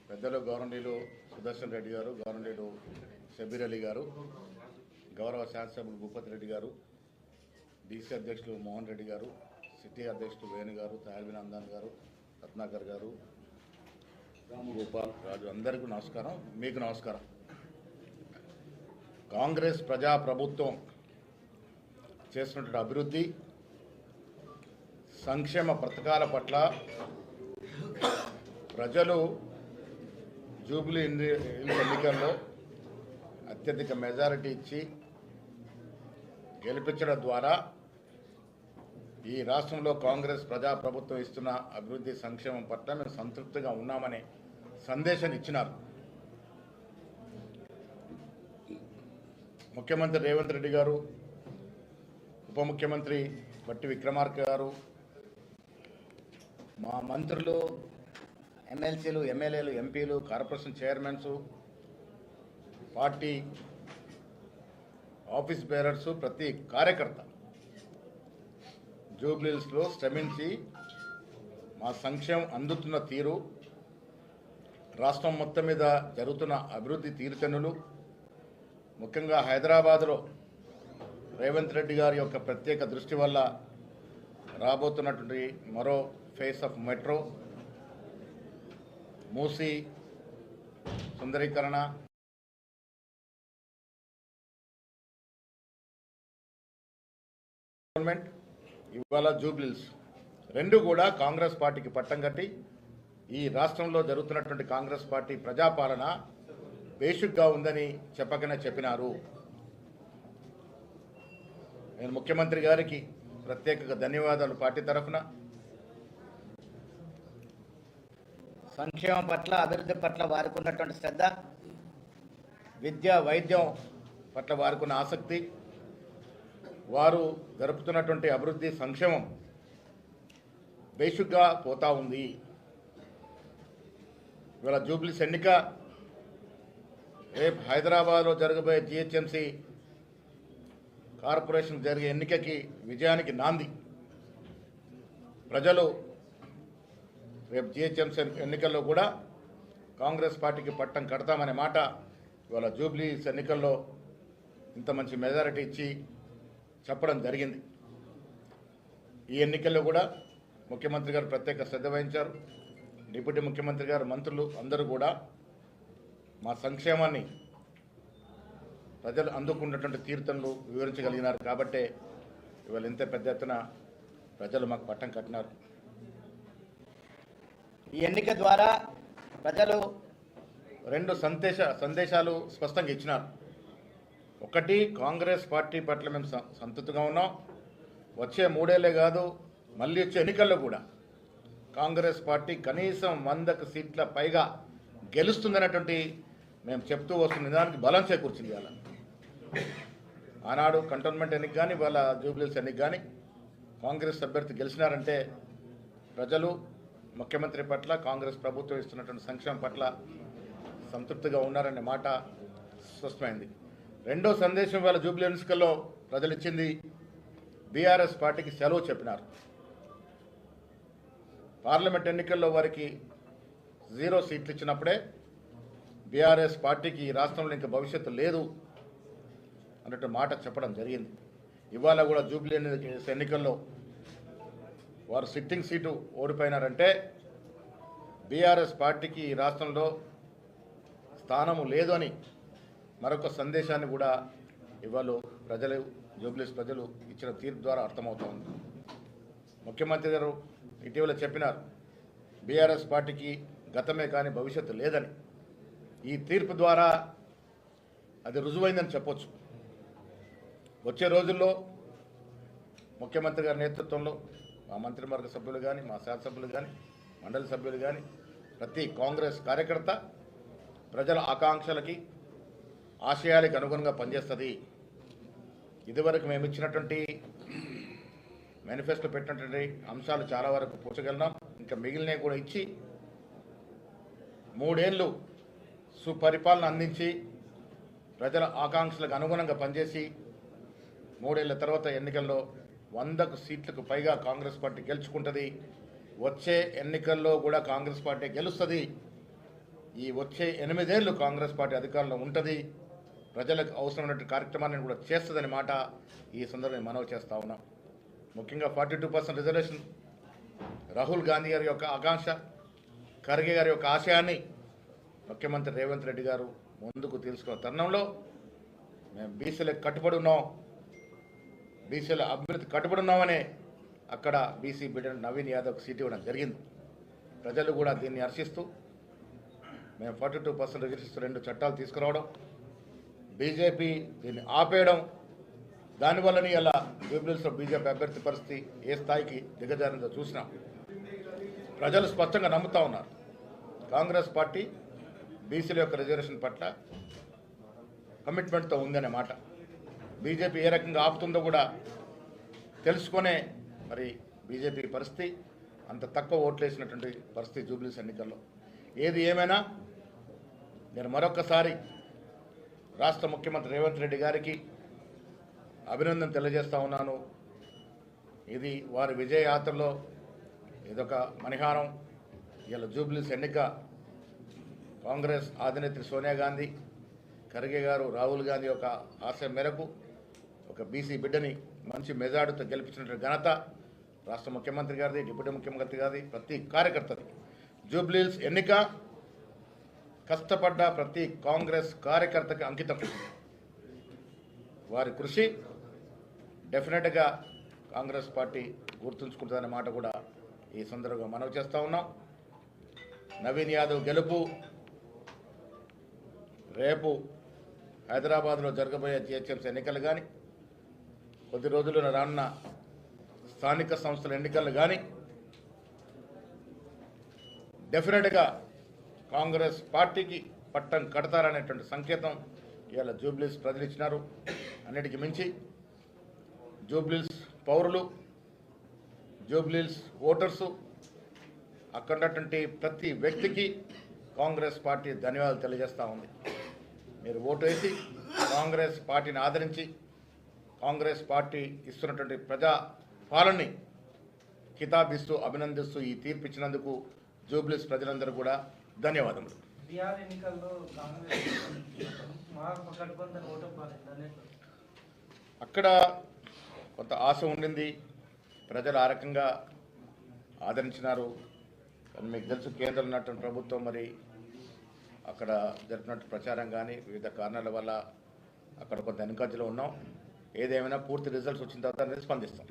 పెద్దలు గవర్నీయులు సుదర్శన్ రెడ్డి గారు, గవర్నీయులు షబీర్ అలీ గారు, గౌరవ శాసనసభ్యులు భూపతి రెడ్డి గారు, డీసీ అధ్యక్షులు మోహన్ రెడ్డి గారు, సిటీ అధ్యక్షులు వేణు గారు, తాల్విన్ అందాన్ గారు, రత్నాకర్ గారు, గోపాల్ రాజు, అందరికీ నమస్కారం. మీకు నమస్కారం. కాంగ్రెస్ ప్రజా ప్రభుత్వం చేస్తున్నటువంటి అభివృద్ధి సంక్షేమ పథకాల పట్ల ప్రజలు జూబ్లీ ఎన్నికల్లో అత్యధిక మెజారిటీ ఇచ్చి గెలిపించడం ద్వారా ఈ రాష్ట్రంలో కాంగ్రెస్ ప్రజాప్రభుత్వం ఇస్తున్న అభివృద్ధి సంక్షేమం పట్ల మేము సంతృప్తిగా ఉన్నామనే సందేశాన్ని ఇచ్చినారు. ముఖ్యమంత్రి రేవంత్ రెడ్డి గారు, ఉప ముఖ్యమంత్రి బట్టి విక్రమార్క గారు, మా మంత్రులు, ఎమ్మెల్సీలు, ఎమ్మెల్యేలు, ఎంపీలు, corporation chairmans, party office bearers, ప్రతి కార్యకర్త జూబ్లీహిల్స్లో శ్రమించి మా సంక్షేమం అందుతున్న తీరు, రాష్ట్రం మొత్తం మీద జరుగుతున్న అభివృద్ధి తీరుతెన్నులు, ముఖ్యంగా హైదరాబాద్లో రేవంత్ రెడ్డి గారి యొక్క ప్రత్యేక దృష్టి వల్ల రాబోతున్నటువంటి మరో ఫేస్ ఆఫ్ మెట్రో, మూసీ సుందరీకరణ, గవర్నమెంట్ ఇవాళ జూబ్లీహిల్స్ రెండు కూడా కాంగ్రెస్ పార్టీకి పట్టం కట్టి ఈ రాష్ట్రంలో జరుగుతున్నటువంటి కాంగ్రెస్ పార్టీ ప్రజాపాలన బేసిక్గా ఉందని చెప్పకనే చెప్పినారు. నేను ముఖ్యమంత్రి గారికి ప్రత్యేకంగా ధన్యవాదాలు. పార్టీ తరఫున సంక్షేమం పట్ల, అభివృద్ధి పట్ల వారికి ఉన్నటువంటి శ్రద్ధ, విద్య వైద్యం పట్ల వారికి ఉన్న ఆసక్తి, వారు జరుపుతున్నటువంటి అభివృద్ధి సంక్షేమం బేసిక్గా పోతా ఉంది. ఇవాళ జూబ్లీస్ ఎన్నిక రేపు హైదరాబాద్లో జరగబోయే జిహెచ్ఎంసీ కార్పొరేషన్ జరిగే ఎన్నికకి విజయానికి నాంది. ప్రజలు రేపు జిహెచ్ఎంసీ ఎన్నికల్లో కూడా కాంగ్రెస్ పార్టీకి పట్టం కడతామనే మాట ఇవాళ జూబ్లీస్ ఎన్నికల్లో ఇంత మంచి మెజారిటీ ఇచ్చి చెప్పడం జరిగింది. ఈ ఎన్నికల్లో కూడా ముఖ్యమంత్రి గారు ప్రత్యేక శ్రద్ధ వహించారు. డిప్యూటీ ముఖ్యమంత్రి గారు, మంత్రులు అందరూ కూడా మా సంక్షేమాన్ని ప్రజలు అందుకున్నటువంటి తీర్థంలో వివరించగలిగినారు. కాబట్టే ఇవాళ ఇంత పెద్ద ఎత్తున ప్రజలు మాకు పట్టం కట్టినారు. ఈ ఎన్నిక ద్వారా ప్రజలు రెండు సందేశాలు స్పష్టంగా ఇచ్చినారు. ఒకటి, కాంగ్రెస్ పార్టీ పట్ల మేము సంతృప్తిగా ఉన్నాం. వచ్చే 3 ఏళ్లే కాదు, మళ్ళీ వచ్చే ఎన్నికల్లో కూడా కాంగ్రెస్ పార్టీ కనీసం 100 సీట్ల పైగా గెలుస్తుందనేటువంటి మేము చెప్తూ వస్తున్న దానికి బలం చేకూర్చింది. ఇవాళ ఆనాడు కంటోన్మెంట్ ఎన్నిక కానీ, ఇవాళ జూబ్లీహిల్స్ ఎన్నిక కానీ కాంగ్రెస్ అభ్యర్థి గెలిచినారంటే ప్రజలు ముఖ్యమంత్రి పట్ల, కాంగ్రెస్ ప్రభుత్వం ఇస్తున్నటువంటి సంక్షేమం పట్ల సంతృప్తిగా ఉన్నారనే మాట స్పష్టమైంది. రెండో సందేశం ఇవాళ జూబ్లీ ఎన్నికల్లో ప్రజలు ఇచ్చింది, బీఆర్ఎస్ పార్టీకి సెలవు చెప్పినారు. పార్లమెంట్ ఎన్నికల్లో వారికి 0 సీట్లు ఇచ్చినప్పుడే బీఆర్ఎస్ పార్టీకి ఈ రాష్ట్రంలో ఇంకా భవిష్యత్తు లేదు అన్నట్టు మాట చెప్పడం జరిగింది. ఇవాళ కూడా జూబ్లీ ఎన్నికల్లో వారు సిట్టింగ్ సీటు ఓడిపోయినారంటే బీఆర్ఎస్ పార్టీకి ఈ రాష్ట్రంలో స్థానము లేదు అని మరొక సందేశాన్ని కూడా ఇవాళ ప్రజలు, జూబ్లీస్ ప్రజలు ఇచ్చిన తీర్పు ద్వారా అర్థమవుతోంది. ముఖ్యమంత్రి గారు ఇటీవల చెప్పినారు, బీఆర్ఎస్ పార్టీకి గతమే కానీ భవిష్యత్తు లేదని. ఈ తీర్పు ద్వారా అది రుజువైందని చెప్పొచ్చు. వచ్చే రోజుల్లో ముఖ్యమంత్రి గారి నేతృత్వంలో మా మంత్రివర్గ సభ్యులు కానీ, మా శాసనసభ్యులు కానీ, మండలి సభ్యులు కానీ, ప్రతి కాంగ్రెస్ కార్యకర్త ప్రజల ఆకాంక్షలకి, ఆశయాలకు అనుగుణంగా పనిచేస్తుంది. ఇదివరకు మేము ఇచ్చినటువంటి మేనిఫెస్టో పెట్టినటువంటి అంశాలు చాలా వరకు పూర్చగలిగినాం. ఇంకా మిగిలినవి కూడా ఇచ్చి 3 ఏళ్ళు సుపరిపాలన అందించి ప్రజల ఆకాంక్షలకు అనుగుణంగా పనిచేసి 3 ఏళ్ల తర్వాత ఎన్నికల్లో 100 సీట్లకు పైగా కాంగ్రెస్ పార్టీ గెలుచుకుంటుంది. వచ్చే ఎన్నికల్లో కూడా కాంగ్రెస్ పార్టీ గెలుస్తుంది ఈ వచ్చే 8 ఏళ్ళు కాంగ్రెస్ పార్టీ అధికారంలో ఉంటుంది, ప్రజలకు అవసరమైన కార్యక్రమాన్ని కూడా చేస్తుందని మాట ఈ సందర్భంగా మనవి చేస్తా ఉన్నాం. ముఖ్యంగా 42% రిజర్వేషన్ రాహుల్ గాంధీ గారి యొక్క ఆకాంక్ష, ఖర్గే గారి యొక్క ఆశయాన్ని ముఖ్యమంత్రి రేవంత్ రెడ్డి గారు ముందుకు తీసుకున్న తరుణంలో మేము బీసీలకు కట్టుబడి ఉన్నాం, బీసీల అభివృద్ధి కట్టుబడి ఉన్నామనే అక్కడ బీసీ బిడ్డ నవీన్ యాదవ్కి సీట్ ఇవ్వడం జరిగింది. ప్రజలు కూడా దీన్ని హర్షిస్తూ మేము 42% రిజర్వేషన్ 2 చట్టాలు తీసుకురావడం, బీజేపీ దీన్ని ఆపేయడం, దానివల్లనే ఇలా జూబ్లీహిల్స్లో బీజేపీ అభ్యర్థి పరిస్థితి ఏ స్థాయికి దిగజారిందో చూసినాం. ప్రజలు స్పష్టంగా నమ్ముతా ఉన్నారు కాంగ్రెస్ పార్టీ బీసీల యొక్క రిజర్వేషన్ పట్ల కమిట్మెంట్తో ఉందనే మాట. బీజేపీ ఏ రకంగా ఆపుతుందో కూడా తెలుసుకునే మరి బీజేపీ పరిస్థితి అంత తక్కువ ఓట్లు వేసినటువంటి పరిస్థితి జూబ్లీహిల్స్ ఎన్నికల్లో. ఏది ఏమైనా నేను మరొకసారి రాష్ట్ర ముఖ్యమంత్రి రేవంత్ రెడ్డి గారికి అభినందన తెలియజేస్తా ఉన్నాను. ఇది వారి విజయయాత్రలో ఇదొక మణిహారం. ఇలా జూబ్లీహిల్స్ ఎన్నిక కాంగ్రెస్ అధినేత్రి సోనియా గాంధీ, ఖర్గే గారు, రాహుల్ గాంధీ యొక్క ఆశయం మేరకు ఒక బీసీ బిడ్డని మంచి మెజార్టీతో గెలిపించినటువంటి ఘనత రాష్ట్ర ముఖ్యమంత్రి గారిది, డిప్యూటీ ముఖ్యమంత్రి గారిది, ప్రతి కార్యకర్తది. జూబ్లీహిల్స్ ఎన్నిక కష్టపడ్డ ప్రతి కాంగ్రెస్ కార్యకర్తకి అంకితం. వారి కృషి డెఫినెట్గా కాంగ్రెస్ పార్టీ గుర్తుంచుకుంటుందనే మాట కూడా ఈ సందర్భంగా మనవి చేస్తూ ఉన్నాం. నవీన్ యాదవ్ గెలుపు రేపు హైదరాబాద్లో జరగబోయే జిహెచ్ఎంసీ ఎన్నికలు కానీ, కొద్ది రోజుల్లో రానున్న స్థానిక సంస్థల ఎన్నికలు కానీ డెఫినెట్గా కాంగ్రెస్ పార్టీకి పట్టం కడతారనేటువంటి సంకేతం ఇవాళ జూబ్లీహిల్స్ ప్రజలు ఇచ్చినారు. అన్నిటికీ మించి జూబ్లీహిల్స్ పౌరులు, జూబ్లీహిల్స్ ఓటర్సు, అక్కడ ఉన్నటువంటి ప్రతి వ్యక్తికి కాంగ్రెస్ పార్టీ ధన్యవాదాలు తెలియజేస్తూ ఉంది. మీరు ఓటు వేసి కాంగ్రెస్ పార్టీని ఆదరించి కాంగ్రెస్ పార్టీ ఇస్తున్నటువంటి ప్రజా పాలనని కితాబిస్తూ అభినందిస్తూ ఈ తీర్పు ఇచ్చినందుకు జూబ్లీహిల్స్ ప్రజలందరూ కూడా ధన్యవాదములు. బీహార్ ఎన్నికల్లో కాంగ్రెస్ మహాగఠబంధన్ ఓటమి పాలైంది. అక్కడ కొంత ఆశ ఉండింది, ప్రజలు ఆ రకంగా ఆదరించినారు. కానీ మీకు తెలుసు కేంద్రంలో ఉన్నటువంటి ప్రభుత్వం మరి అక్కడ జరిపినట్టు ప్రచారం కానీ వివిధ కారణాల వల్ల అక్కడ కొంత వెనుకంజలో ఉన్నాం. ఏదేమైనా పూర్తి రిజల్ట్స్ వచ్చిన తర్వాత స్పందిస్తాం.